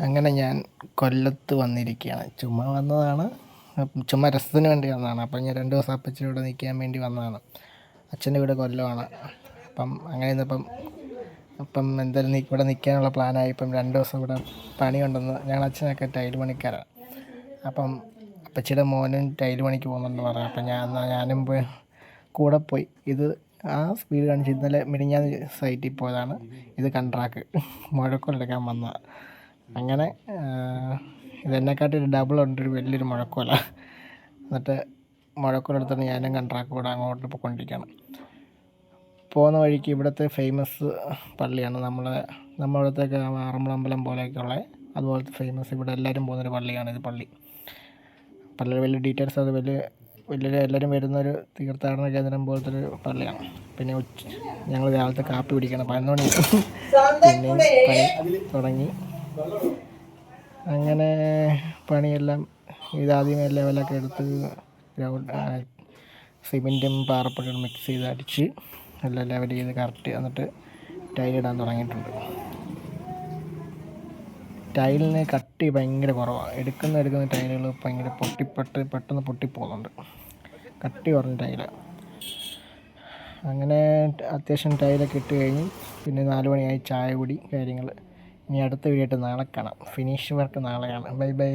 അങ്ങനെ ഞാൻ കൊല്ലത്ത് വന്നിരിക്കുകയാണ്. ചുമ്മാ വന്നതാണ്, ചുമ്മാ രസത്തിന് വേണ്ടി വന്നതാണ്. അപ്പം ഞാൻ 2 ദിവസം അപ്പച്ചൻ്റെ ഇവിടെ നിൽക്കാൻ വേണ്ടി വന്നതാണ്. അച്ഛൻ്റെ വീട് കൊല്ലമാണ്. അപ്പം അങ്ങനെ അപ്പം എന്തായാലും ഇവിടെ നിൽക്കാനുള്ള പ്ലാനായി. ഇപ്പം 2 ദിവസം ഇവിടെ പണിയുണ്ടെന്ന്. ഞങ്ങൾ അച്ഛനൊക്കെ ടൈൽ പണിക്കാരാണ്. അപ്പം അപ്പച്ചിയുടെ മോനും ടൈൽ പണിക്ക് പോകുന്നുണ്ടെന്ന് പറയാം. അപ്പം ഞാനും കൂടെ പോയി. ഇത് ആ സ്പീഡ് കാണിച്ച് ഇന്നലെ മിനിഞ്ഞാന്ന് സൈറ്റിൽ പോയതാണ്. ഇത് കൺട്രാക്ക് മുഴക്കൊലെടുക്കാൻ വന്നതാണ്. അങ്ങനെ ഇതെന്നെക്കാട്ടി ഡബിളുണ്ട്, ഒരു വലിയൊരു മുഴക്കോല. എന്നിട്ട് മുഴക്കോലെടുത്തിട്ട് ഞാനും കൺട്രാക്ക് കൂടെ അങ്ങോട്ട് പോയിക്കൊണ്ടിരിക്കുകയാണ്. പോകുന്ന വഴിക്ക് ഇവിടുത്തെ ഫേമസ് പള്ളിയാണ് നമ്മളിവിടത്തേക്ക് ആറന്മുള പോലെയൊക്കെയുള്ള അതുപോലത്തെ ഫേമസ് ഇവിടെ എല്ലാവരും പോകുന്നൊരു പള്ളിയാണ് ഇത്. പള്ളിയുടെ വലിയ ഡീറ്റെയിൽസ് അത് വലിയ എല്ലാവരും വരുന്നൊരു തീർത്ഥാടന കേന്ദ്രം പോലത്തെ ഒരു പള്ളിയാണ്. പിന്നെ ഞങ്ങൾ രാവിലത്തെ കാപ്പി പിടിക്കണം, 11 മണി. പിന്നെ പണി തുടങ്ങി. അങ്ങനെ പണിയെല്ലാം ഇതാദ്യമേ ലെവലൊക്കെ എടുത്ത് സിമെൻറ്റും പാറപ്പൊടിയും മിക്സ് ചെയ്ത് അടിച്ച് എല്ലാം ലെവൽ ചെയ്ത് കറക്റ്റ്. എന്നിട്ട് ടൈലിടാൻ തുടങ്ങിയിട്ടുണ്ട്. ടൈലിന് കട്ടി ഭയങ്കര കുറവാണ്. എടുക്കുന്ന ടൈലുകൾ ഭയങ്കര പെട്ടെന്ന് പൊട്ടിപ്പോകുന്നുണ്ട്. കട്ടി കുറഞ്ഞ ടൈലാണ്. അങ്ങനെ അത്യാവശ്യം ടൈലൊക്കെ ഇട്ട് കഴിഞ്ഞ് പിന്നെ 4 മണിയായി, ചായ കുടി കാര്യങ്ങൾ. ഇനി അടുത്ത വീഡിയോ ആയിട്ട് നാളെ കാണാം. ഫിനിഷ് വർക്ക് നാളെയാണ്. ബൈ.